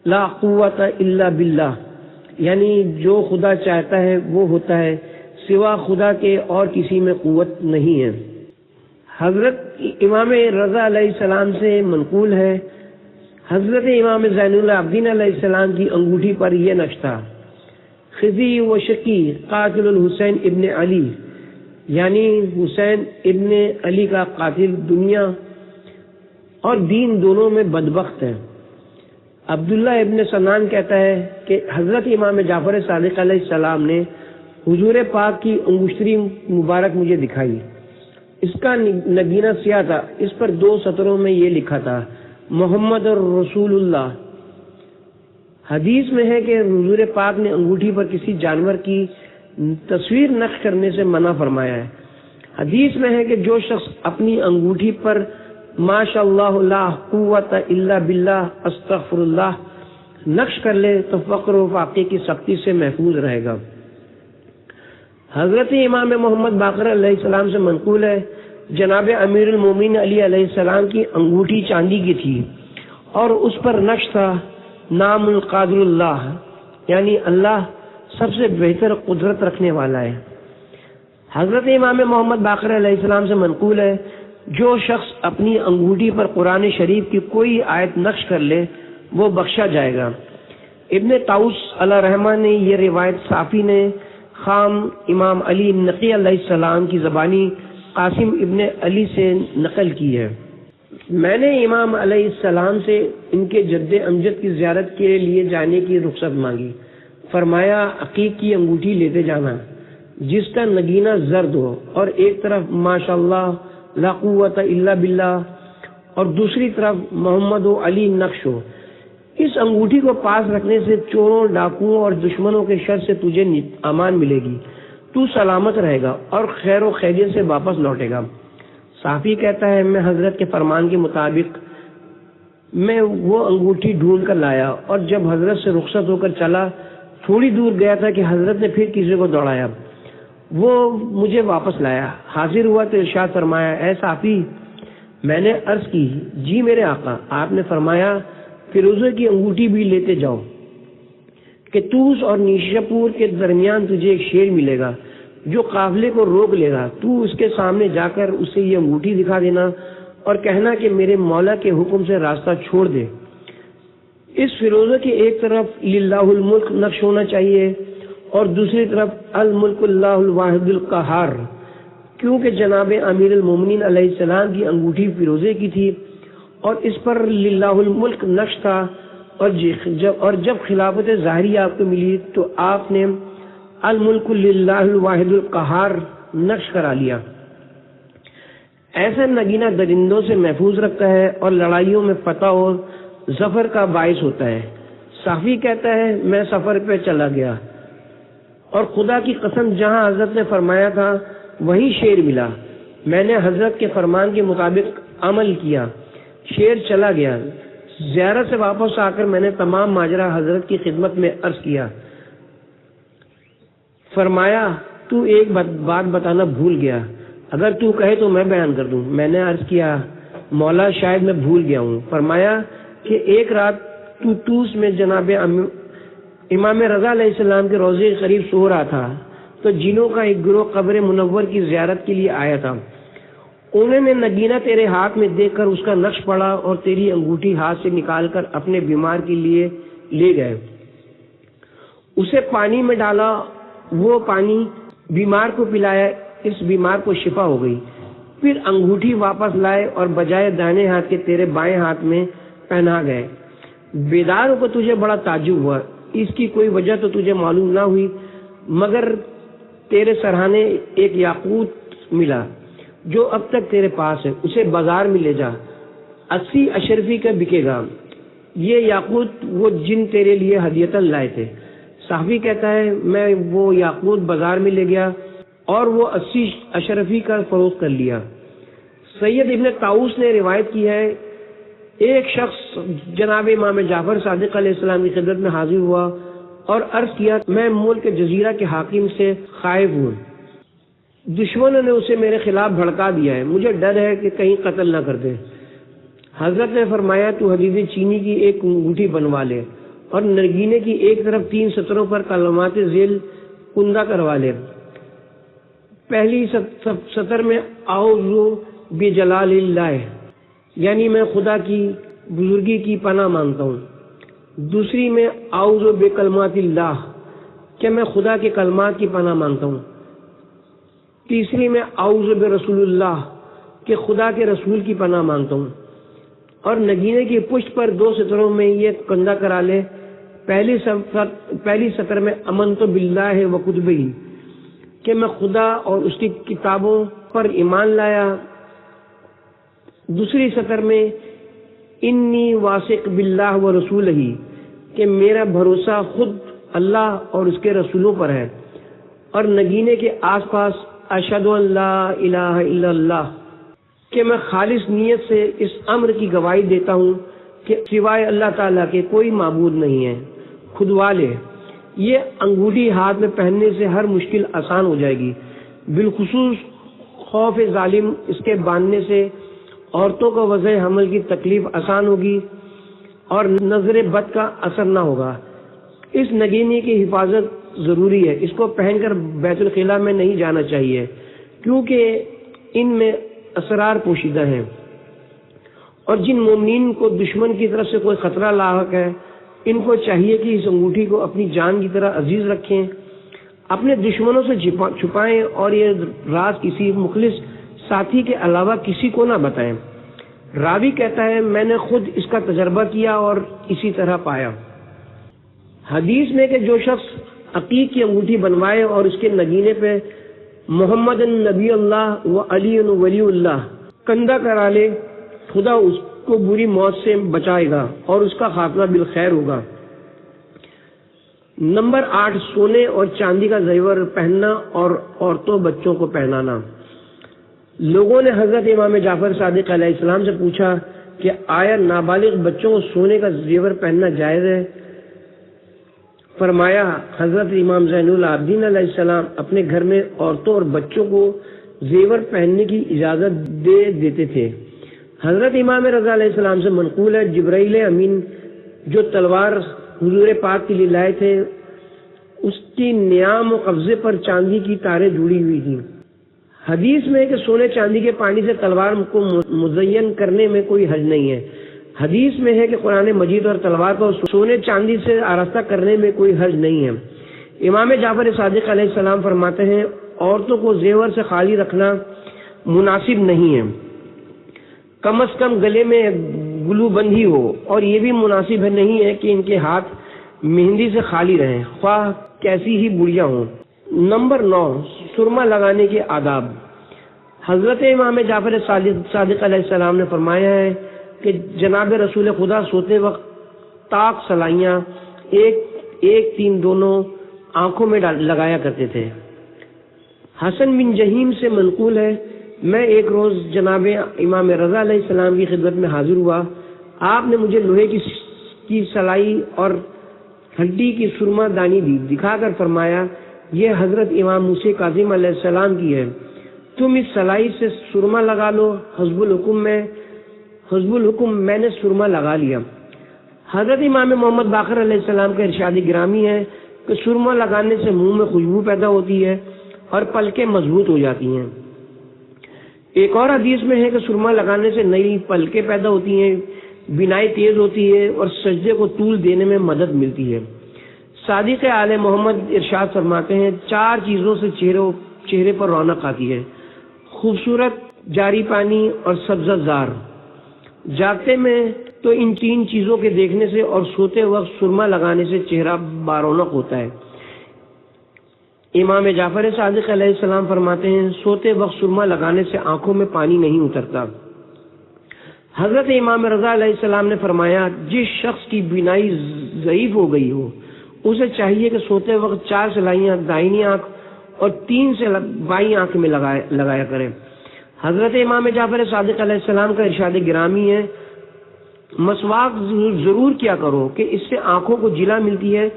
Speaker 1: لا قوت الا باللہ، یعنی جو خدا چاہتا ہے وہ ہوتا ہے، سوا خدا کے اور کسی میں قوت نہیں ہے۔ حضرت امام رضا علیہ السلام سے منقول ہے حضرت امام زین العابدین علیہ السلام کی انگوٹھی پر یہ نقش تھا خزی و شقی قاتل الحسین ابن علی، یعنی حسین ابن علی کا قاتل دنیا اور دین دونوں میں بدبخت ہے۔ عبداللہ ابن سنان کہتا ہے کہ حضرت امام جعفر صادق علیہ السلام نے حضور پاک کی انگشتری مبارک مجھے دکھائی، اس کا نگینہ سیاہ تھا، اس پر 2 سطروں میں یہ لکھا تھا محمد رسول اللہ۔ حدیث میں ہے کہ حضور پاک نے انگوٹھی پر کسی جانور کی تصویر نقش کرنے سے منع فرمایا ہے۔ حدیث میں ہے کہ جو شخص اپنی انگوٹھی پر ماشاء اللہ لا قوت الا باللہ استغفر اللہ نقش کر لے تو فقر و فاقے کی سختی سے محفوظ رہے گا۔ حضرت امام محمد باقر علیہ السلام سے منقول ہے جناب امیر المومنین علی علیہ السلام کی انگوٹھی چاندی کی تھی اور اس پر نقش تھا نام القادر اللہ، یعنی اللہ سب سے بہتر قدرت رکھنے والا ہے۔ حضرت امام محمد باقر علیہ السلام سے منقول ہے جو شخص اپنی انگوٹھی پر قرآن شریف کی کوئی آیت نقش کر لے وہ بخشا جائے گا۔ ابن طاؤس علیہ رحمہ نے یہ روایت صافی نے خام امام علی نقی علیہ السلام کی زبانی قاسم ابن علی سے نقل کی ہے۔ میں نے امام علیہ السلام سے ان کے جد امجد کی زیارت کے لیے جانے کی رخصت مانگی۔ فرمایا عقیق کی انگوٹھی لیتے جانا جس کا نگینہ زرد ہو اور ایک طرف ماشاءاللہ لا قوت الا باللہ اور دوسری طرف محمد و علی نقش ہو۔ اس انگوٹھی کو پاس رکھنے سے چوروں، ڈاکوؤں اور دشمنوں کے شر سے تجھے امان ملے گی، تو سلامت رہے گا اور خیر و خیریت سے واپس لوٹے گا۔ صافی کہتا ہے میں حضرت کے فرمان کے مطابق میں وہ انگوٹھی ڈھونڈ کر لایا اور جب حضرت سے رخصت ہو کر چلا تھوڑی دور گیا تھا کہ حضرت نے پھر کسی کو دوڑایا، وہ مجھے واپس لایا۔ حاضر ہوا تو ارشاد فرمایا اے صافی، میں نے عرض کی جی میرے آقا۔ آپ نے فرمایا فیروزے کی انگوٹھی بھی لیتے جاؤ کہ توس اور نیشاپور کے درمیان تجھے ایک شیر ملے گا جو قافلے کو روک لے گا، تو اس کے سامنے جا کر اسے یہ انگوٹھی دکھا دینا اور کہنا کہ میرے مولا کے حکم سے راستہ چھوڑ دے۔ اس فیروزے کی ایک طرف للہ الملک نقش ہونا چاہیے اور دوسری طرف الملک اللہ الواحد القہار، کیونکہ جناب امیر المومنین علیہ السلام کی انگوٹھی فیروزے کی تھی اور اس پر للہ الملک نقش تھا، اور جب خلافت ظاہری آپ کو ملی تو آپ نے الملک للہ الواحد القہار نقش کرا لیا۔ ایسا نگینہ درندوں سے محفوظ رکھتا ہے اور لڑائیوں میں فتح اور ظفر کا باعث ہوتا ہے۔ صافی کہتا ہے میں سفر پہ چلا گیا اور خدا کی قسم جہاں حضرت نے فرمایا تھا وہیں شیر ملا۔ میں نے حضرت کے فرمان کے مطابق عمل کیا، شیر چلا گیا۔ زیارت سے واپس آ کر میں نے تمام ماجرا حضرت کی خدمت میں عرض کیا۔ فرمایا تو ایک بات بتانا بھول گیا، اگر تو کہے تو میں بیان کر دوں۔ میں نے عرض کیا مولا شاید میں بھول گیا ہوں۔ فرمایا کہ ایک رات تو توس میں جناب امام رضا علیہ السلام کے روضے کے قریب سو رہا تھا تو جنوں کا ایک گروہ قبر منور کی زیارت کے لیے آیا تھا۔ انہوں نے نگینہ تیرے ہاتھ میں دیکھ کر اس کا نقش پڑا اور تیری انگوٹھی ہاتھ سے نکال کر اپنے بیمار کے لیے لے گئے، اسے پانی میں ڈالا، وہ پانی بیمار کو پلایا، اس بیمار کو شفا ہو گئی۔ پھر انگوٹھی واپس لائے اور بجائے دائیں ہاتھ کے تیرے بائیں ہاتھ میں پہنا گئے۔ بیدار ہو کر تجھے بڑا تعجب ہوا، اس کی کوئی وجہ تو تجھے معلوم نہ ہوئی، مگر تیرے سرہانے ایک یاقوت ملا جو اب تک تیرے پاس ہے، اسے بازار میں لے جا، 80 اشرفی کا بکے گا۔ یہ یاقوت وہ جن تیرے لیے ہدیتاً لائے تھے۔ صحابی کہتا ہے میں وہ یاقوت بازار میں لے گیا اور وہ 80 اشرفی کا فروخت کر لیا۔ سید ابن طاؤس نے روایت کی ہے ایک شخص جناب امام جعفر صادق علیہ السلام کی خدمت میں حاضر ہوا اور عرض کیا میں ملک جزیرہ کے حاکم سے خائف ہوں، دشمنوں نے اسے میرے خلاف بھڑکا دیا ہے، مجھے ڈر ہے کہ کہیں قتل نہ کر دیں۔ حضرت نے فرمایا تو حدید چینی کی ایک انگوٹھی بنوا لے اور نرگینے کی ایک طرف 3 سطروں پر کلمات ذیل کندہ کروا لے۔ پہلی سطر میں اعوذ بجلال اللہ، یعنی میں خدا کی بزرگی کی پناہ مانگتا ہوں۔ دوسری میں اعوذ بکلمات اللہ، کہ میں خدا کے کلمات کی پناہ مانگتا ہوں۔ تیسری میں اعوذ برسول اللہ، کہ خدا کے رسول کی پناہ مانگتا ہوں۔ اور نگینے کی پشت پر 2 سطروں میں یہ کندہ کرا لے، پہلی سطر میں امنت باللہ و کتبہ، کہ میں خدا اور اس کی کتابوں پر ایمان لایا۔ دوسری سطر میں انی واثق باللہ و رسولہ، کہ میرا بھروسہ خود اللہ اور اس کے رسولوں پر ہے۔ اور نگینے کے آس پاس اشہد ان لا الہ الا اللہ، کہ میں خالص نیت سے اس امر کی گواہی دیتا ہوں کہ سوائے اللہ تعالیٰ کے کوئی معبود نہیں ہے، خود والے۔ یہ انگوٹھی ہاتھ میں پہننے سے ہر مشکل آسان ہو جائے گی، بالخصوص خوف ظالم اس کے باندھنے سے عورتوں کو وضع حمل کی تکلیف آسان ہوگی اور نظر بد کا اثر نہ ہوگا۔ اس نگینے کی حفاظت ضروری ہے، اس کو پہن کر بیت الخلاء میں نہیں جانا چاہیے کیونکہ ان میں اسرار پوشیدہ ہیں، اور جن مومنین کو دشمن کی طرف سے کوئی خطرہ لاحق ہے ان کو چاہیے کہ اس انگوٹھی کو اپنی جان کی طرح عزیز رکھیں، اپنے دشمنوں سے چھپائیں اور یہ راز کسی مخلص ساتھی کے علاوہ کسی کو نہ بتائیں۔ راوی کہتا ہے میں نے خود اس کا تجربہ کیا اور اسی طرح پایا۔ حدیث میں کہ جو شخص عقیق کی انگوٹھی بنوائے اور اس کے نگینے پہ محمد نبی اللہ و علی ولی اللہ کندہ کرا لے، خدا اس کو بری موت سے بچائے گا اور اس کا خاتمہ بالخیر ہوگا۔ نمبر 8، سونے اور چاندی کا زیور پہننا اور عورتوں بچوں کو پہنانا۔ لوگوں نے حضرت امام جعفر صادق علیہ السلام سے پوچھا کہ آیا نابالغ بچوں کو سونے کا زیور پہننا جائز ہے؟ فرمایا حضرت امام زین العابدین علیہ السلام اپنے گھر میں عورتوں اور بچوں کو زیور پہننے کی اجازت دے دیتے تھے۔ حضرت امام رضا علیہ السلام سے منقول ہے جبرائیل امین جو تلوار حضور پاک کے لیے لائے تھے اس کی نیام و قبضے پر چاندی کی تاریں جڑی ہوئی تھیں۔ حدیث میں کہ سونے چاندی کے پانی سے تلوار کو مزین کرنے میں کوئی حرج نہیں ہے۔ حدیث میں ہے کہ قرآن مجید اور تلوار کو سونے چاندی سے آراستہ کرنے میں کوئی حرج نہیں ہے۔ امام جعفر صادق علیہ السلام فرماتے ہیں عورتوں کو زیور سے خالی رکھنا مناسب نہیں ہے، کم از کم گلے میں گلو بندی ہو، اور یہ بھی مناسب نہیں ہے کہ ان کے ہاتھ مہندی سے خالی رہیں خواہ کیسی ہی بڑھیا ہوں۔ نمبر 9، سرما لگانے کے آداب۔ حضرت امام جعفر صادق علیہ السلام نے فرمایا ہے کہ جناب رسول خدا سوتے وقت طاق سلائیاں ایک تین دونوں آنکھوں میں لگایا کرتے تھے۔ حسن بن جہیم سے منقول ہے میں ایک روز جناب امام رضا علیہ السلام کی خدمت میں حاضر ہوا، آپ نے مجھے لوہے کی سلائی اور ہڈی کی سرما دانی دی، دکھا کر فرمایا یہ حضرت امام موسیٰ کاظم علیہ السلام کی ہے، تم اس سلائی سے سرما لگا لو۔ حزب الحکم میں نے سرما لگا لیا۔ حضرت امام محمد باقر علیہ السلام کا ارشاد گرامی ہے کہ سرما لگانے سے منہ میں خوشبو پیدا ہوتی ہے اور پلکیں مضبوط ہو جاتی ہیں۔ ایک اور حدیث میں ہے کہ سرما لگانے سے نئی پلکیں پیدا ہوتی ہیں، بینائی تیز ہوتی ہے اور سجدے کو طول دینے میں مدد ملتی ہے۔ صادق آل محمد ارشاد فرماتے ہیں 4 چیزوں سے چہرے پر رونق آتی ہے، خوبصورت جاری پانی اور سبزہ زار۔ جاگتے میں تو ان 3 چیزوں کے دیکھنے سے اور سوتے وقت سرما لگانے سے چہرہ بارونق ہوتا ہے۔ امام جعفر صادق علیہ السلام فرماتے ہیں سوتے وقت سرما لگانے سے آنکھوں میں پانی نہیں اترتا۔ حضرت امام رضا علیہ السلام نے فرمایا جس شخص کی بینائی ضعیف ہو گئی ہو اسے چاہیے کہ سوتے وقت 4 سلائیاں دائنی آنکھ اور 3 سے بائیں آنکھ میں لگایا کرے۔ حضرت امام جعفر صادق علیہ السلام کا ارشاد گرامی ہے مسواک ضرور کیا کرو کہ اس سے آنکھوں کو جلا ملتی ہے،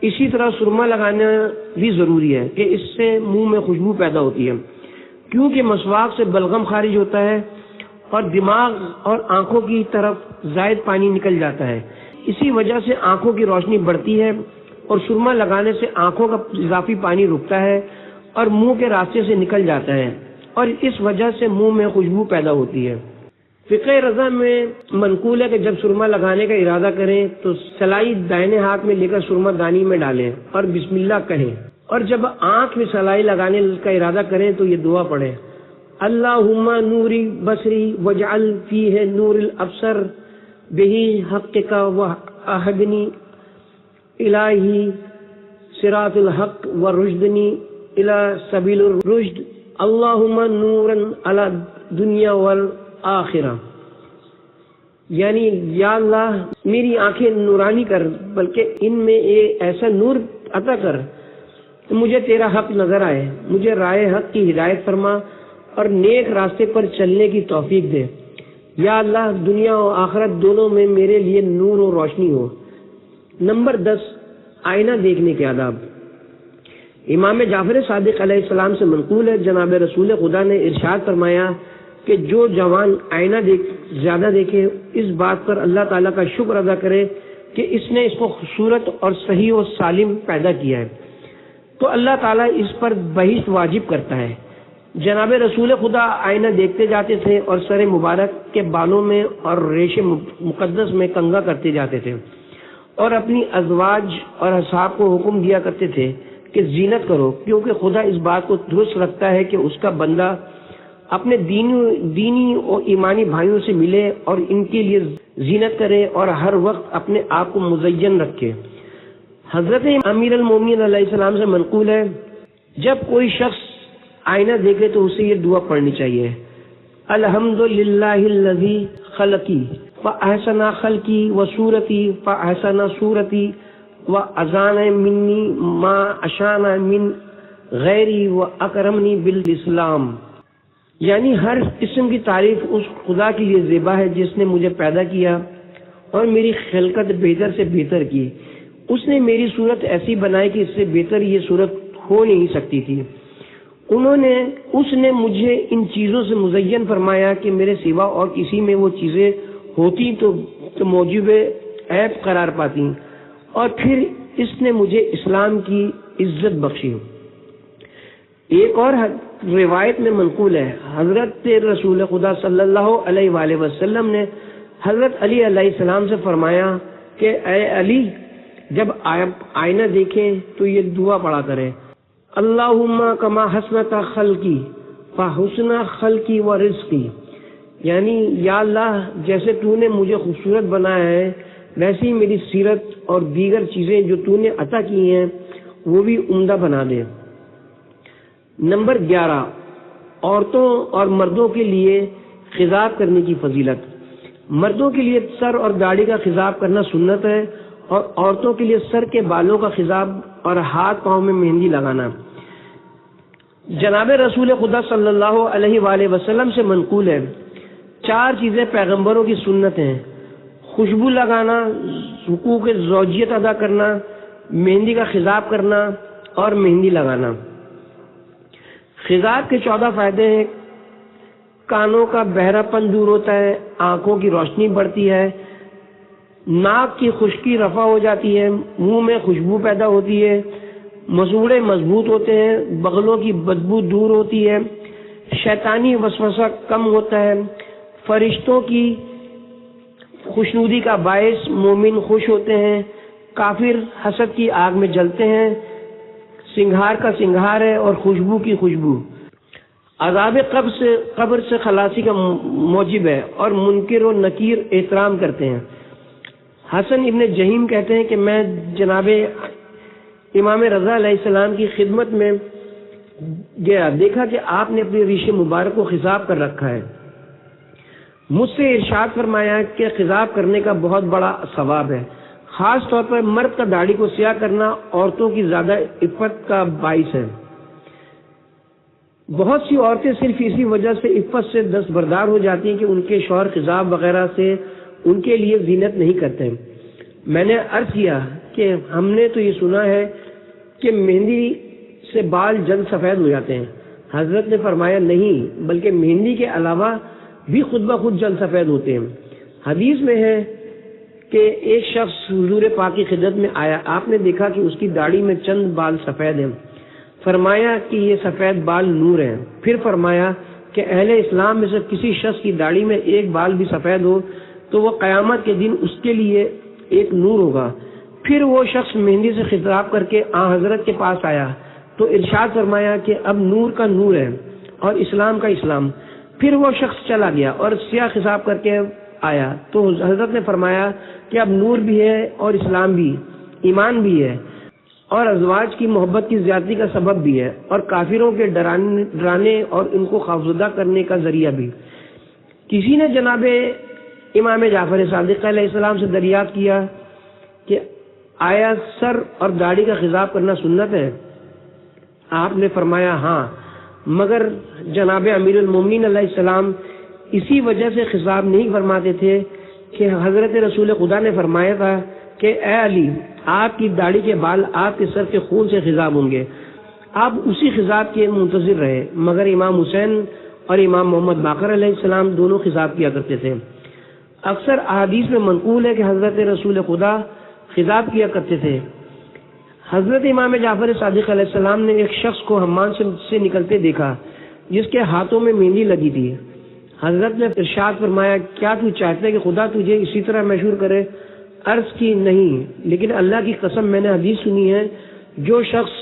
Speaker 1: اسی طرح سرما لگانا بھی ضروری ہے کہ اس سے منہ میں خوشبو پیدا ہوتی ہے، کیونکہ مسواک سے بلغم خارج ہوتا ہے اور دماغ اور آنکھوں کی طرف زائد پانی نکل جاتا ہے، اسی وجہ سے آنکھوں کی روشنی بڑھتی ہے اور سرما لگانے سے آنکھوں کا اضافی پانی رکتا ہے اور منہ کے راستے سے نکل جاتا ہے اور اس وجہ سے منہ میں خوشبو پیدا ہوتی ہے۔ فقہ رضا میں منقول ہے کہ جب سرما لگانے کا ارادہ کریں تو سلائی دائنے ہاتھ میں لے کر سرما دانی میں ڈالیں اور بسم اللہ کہیں، اور جب آنکھ میں سلائی لگانے کا ارادہ کریں تو یہ دعا پڑھیں اللہم نوری بصری واجعل فیہ نور الابصر بہی حقک واہدنی الہی صراط الحق ورشدنی الی سبیل الرشد اللہم نورا علی دنیا والآخرہ، یعنی یا اللہ میری آنکھیں نورانی کر، بلکہ ان میں ایسا نور عطا کر کہ مجھے تیرا حق نظر آئے، مجھے رائے حق کی ہدایت فرما اور نیک راستے پر چلنے کی توفیق دے۔ یا اللہ دنیا و آخرت دونوں میں میرے لیے نور و روشنی ہو۔ نمبر 10، آئینہ دیکھنے کے آداب۔ امام جعفر صادق علیہ السلام سے منقول ہے جناب رسول خدا نے ارشاد فرمایا کہ جو جوان آئینہ زیادہ دیکھے اس بات پر اللہ تعالیٰ کا شکر ادا کرے کہ اس نے اس کو خوبصورت اور صحیح و سالم پیدا کیا ہے تو اللہ تعالیٰ اس پر بہشت واجب کرتا ہے۔ جناب رسول خدا آئینہ دیکھتے جاتے تھے اور سر مبارک کے بالوں میں اور ریش مقدس میں کنگھا کرتے جاتے تھے اور اپنی ازواج اور اصحاب کو حکم دیا کرتے تھے کہ زینت کرو، کیونکہ خدا اس بات کو درست رکھتا ہے کہ اس کا بندہ اپنے دینی اور ایمانی بھائیوں سے ملے اور ان کے لیے زینت کرے اور ہر وقت اپنے آپ کو مزین رکھے۔ حضرت امیر المومنین علیہ السلام سے منقول ہے، جب کوئی شخص آئینہ دیکھے تو اسے یہ دعا پڑھنی چاہیے: الحمدللہ الذی خلقی فاحسن خلقی وصورتی فاحسن صورتی واذان منی ما اشان من غیری واکرمنی بالاسلام۔ یعنی ہر قسم کی تعریف اس خدا کے لیے زیبا ہے جس نے مجھے پیدا کیا اور میری خلقت بہتر سے بہتر کی۔ اس نے میری صورت ایسی بنائی کہ اس سے بہتر یہ صورت ہو نہیں سکتی تھی۔ اس نے مجھے ان چیزوں سے مزین فرمایا کہ میرے سوا اور کسی میں وہ چیزیں ہوتی تو موجب عیب قرار پاتی، اور پھر اس نے مجھے اسلام کی عزت بخشی۔ ایک اور روایت میں منقول ہے، حضرت رسول خدا صلی اللہ علیہ وآلہ وسلم نے حضرت علی علیہ السلام سے فرمایا کہ اے علی، جب آپ آئینہ دیکھیں تو یہ دعا پڑھا کریں: اللہم کما حسنت خلقی فحسن خلقی و رزقی، یعنی یا اللہ جیسے تو نے مجھے خوبصورت بنایا ہے ویسی میری سیرت اور دیگر چیزیں جو تو نے عطا کی ہیں وہ بھی عمدہ بنا دے۔ نمبر 11، عورتوں اور مردوں کے لیے خضاب کرنے کی فضیلت۔ مردوں کے لیے سر اور داڑھی کا خضاب کرنا سنت ہے، اور عورتوں کے لیے سر کے بالوں کا خضاب اور ہاتھ پاؤں میں مہندی لگانا۔ جناب رسول خدا صلی اللہ علیہ وآلہ وسلم سے منقول ہے، 4 چیزیں پیغمبروں کی سنت ہیں: خوشبو لگانا، حقوق زوجیت ادا کرنا، مہندی کا خضاب کرنا اور مہندی لگانا۔ خضاب کے 14 فائدے ہیں: کانوں کا بہرا پن دور ہوتا ہے، آنکھوں کی روشنی بڑھتی ہے، ناک کی خشکی رفع ہو جاتی ہے، منہ میں خوشبو پیدا ہوتی ہے، مسوڑے مضبوط ہوتے ہیں، بغلوں کی بدبو دور ہوتی ہے، شیطانی وسوسہ کم ہوتا ہے، فرشتوں کی خوشنودی کا باعث مومن خوش ہوتے ہیں، کافر حسد کی آگ میں جلتے ہیں، سنگھار کا سنگھار ہے اور خوشبو کی خوشبو عذاب قبر سے خلاصی کا موجب ہے، اور منکر و نکیر احترام کرتے ہیں۔ حسن ابن جہیم کہتے ہیں کہ میں جناب امام رضا علیہ السلام کی خدمت میں گیا، دیکھا کہ آپ نے اپنی ریش مبارک کو خضاب کر رکھا ہے۔ مجھ سے ارشاد فرمایا کہ خضاب کرنے کا بہت بڑا ثواب ہے، خاص طور پر مرد کا داڑھی کو سیاہ کرنا عورتوں کی زیادہ عفت کا باعث ہے۔ بہت سی عورتیں صرف اسی وجہ سے عفت سے دستبردار ہو جاتی ہیں کہ ان کے شوہر خضاب وغیرہ سے ان کے لیے زینت نہیں کرتے۔ میں نے عرض کیا کہ ہم نے تو یہ سنا ہے کہ مہندی سے بال جلد سفید ہو جاتے ہیں۔ حضرت نے فرمایا نہیں، بلکہ مہندی کے علاوہ بھی خود بخود جلد سفید ہوتے ہیں۔ حدیث میں ہے کہ ایک شخص حضور پاک کی خدمت میں آیا، آپ نے دیکھا کہ اس کی داڑھی میں چند بال سفید ہیں، فرمایا کہ یہ سفید بال نور ہیں۔ پھر فرمایا کہ اہل اسلام میں سے کسی شخص کی داڑھی میں ایک بال بھی سفید ہو تو وہ قیامت کے دن اس کے لیے ایک نور ہوگا۔ پھر وہ شخص مہندی سے خطاب کر کے آن حضرت کے پاس آیا تو ارشاد فرمایا کہ اب نور کا نور ہے اور اسلام کا اسلام۔ پھر وہ شخص چلا گیا اور سیاہ خطاب کر کے آیا تو حضرت نے فرمایا کہ اب نور بھی ہے اور اسلام بھی، ایمان بھی ہے، اور ازواج کی محبت کی زیادتی کا سبب بھی ہے، اور کافروں کے ڈرانے اور ان کو خوفزدہ کرنے کا ذریعہ بھی۔ کسی نے جناب امام جعفر صادق علیہ السلام سے دریافت کیا کہ آیا سر اور داڑھی کا خضاب کرنا سنت ہے؟ آپ نے فرمایا ہاں، مگر جناب امیر المومنین علیہ السلام اسی وجہ سے خضاب نہیں فرماتے تھے کہ حضرت رسول خدا نے فرمایا تھا کہ اے علی، آپ کی داڑھی کے بال آپ کے سر کے خون سے خضاب ہوں گے۔ آپ اسی خضاب کے منتظر رہے، مگر امام حسین اور امام محمد باقر علیہ السلام دونوں خضاب کیا کرتے تھے۔ اکثر احادیث میں منقول ہے کہ حضرت رسول خدا خضاب کیا کرتے تھے۔ حضرت امام جعفر صادق علیہ السلام نے ایک شخص کو حمام سے نکلتے دیکھا جس کے ہاتھوں میں مہندی لگی تھی۔ حضرت نے ارشاد فرمایا کیا تو چاہتے کہ خدا تجھے اسی طرح مشہور کرے؟ عرض کی نہیں، لیکن اللہ کی قسم میں نے حدیث سنی ہے، جو شخص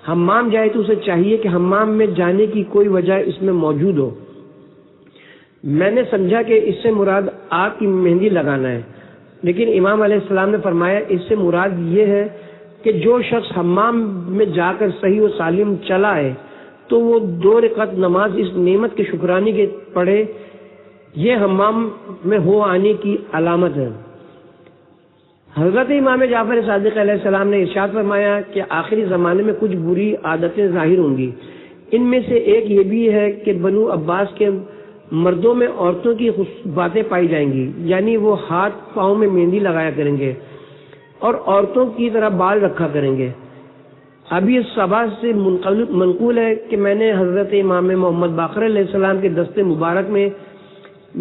Speaker 1: حمام جائے تو اسے چاہیے کہ حمام میں جانے کی کوئی وجہ اس میں موجود ہو۔ میں نے سمجھا کہ اس سے مراد آگ کی مہندی لگانا ہے، لیکن امام علیہ السلام نے فرمایا اس سے مراد یہ ہے کہ جو شخص حمام میں جا کر صحیح و سالم چلا ہے تو وہ 2 رکعت نماز اس نعمت کے شکرانے کے پڑھے، یہ حمام میں ہو آنے کی علامت ہے۔ حضرت امام جعفر صادق علیہ السلام نے ارشاد فرمایا کہ آخری زمانے میں کچھ بری عادتیں ظاہر ہوں گی، ان میں سے ایک یہ بھی ہے کہ بنو عباس کے مردوں میں عورتوں کی باتیں پائی جائیں گی، یعنی وہ ہاتھ پاؤں میں مہندی لگایا کریں گے اور عورتوں کی طرح بال رکھا کریں گے۔ اب یہ صبا سے منقول ہے کہ میں نے حضرت امام محمد باقر علیہ السلام کے دست مبارک میں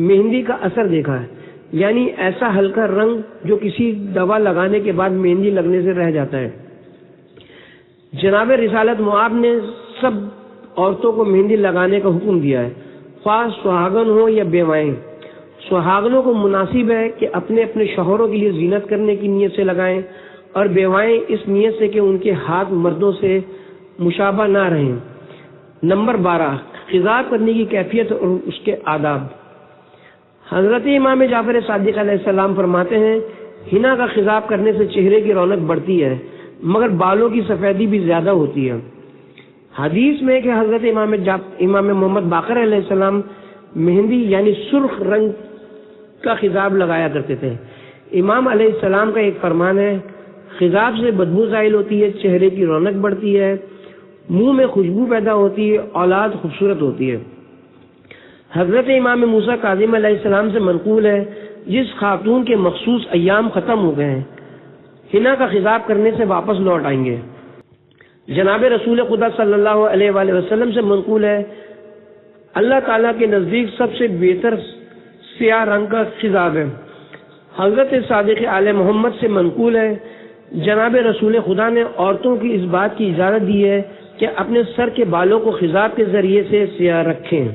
Speaker 1: مہندی کا اثر دیکھا ہے، یعنی ایسا ہلکا رنگ جو کسی دوا لگانے کے بعد مہندی لگنے سے رہ جاتا ہے۔ جناب رسالت مآب نے سب عورتوں کو مہندی لگانے کا حکم دیا ہے، خواہ سہاگن ہو یا بیوائیں۔ سہاگنوں کو مناسب ہے کہ اپنے اپنے شوہروں کے لیے زینت کرنے کی نیت سے لگائیں، اور بیوائیں اس نیت سے کہ ان کے ہاتھ مردوں سے مشابہ نہ رہیں۔ نمبر 12، خضاب کرنے کی کیفیت اور اس کے آداب۔ حضرت امام جعفر صادق علیہ السلام فرماتے ہیں، حنا کا خضاب کرنے سے چہرے کی رونق بڑھتی ہے، مگر بالوں کی سفیدی بھی زیادہ ہوتی ہے۔ حدیث میں کہ حضرت امام محمد باقر علیہ السلام مہندی یعنی سرخ رنگ کا خضاب لگایا کرتے تھے۔ امام علیہ السلام کا ایک فرمان ہے، خضاب سے بدبو زائل ہوتی ہے، چہرے کی رونق بڑھتی ہے، منہ میں خوشبو پیدا ہوتی ہے، اولاد خوبصورت ہوتی ہے۔ حضرت امام موسیٰ کاظم علیہ السلام سے منقول ہے، جس خاتون کے مخصوص ایام ختم ہو گئے ہیں حنا کا خضاب کرنے سے واپس لوٹ آئیں گے۔ جناب رسول خدا صلی اللہ علیہ وآلہ وسلم سے منقول ہے، اللہ تعالیٰ کے نزدیک سب سے بہتر سیاہ رنگ کا خضاب ہے۔ حضرت صادق آل محمد سے منقول ہے، جناب رسول خدا نے عورتوں کی اس بات کی اجازت دی ہے کہ اپنے سر کے بالوں کو خضاب کے ذریعے سے سیاہ رکھیں۔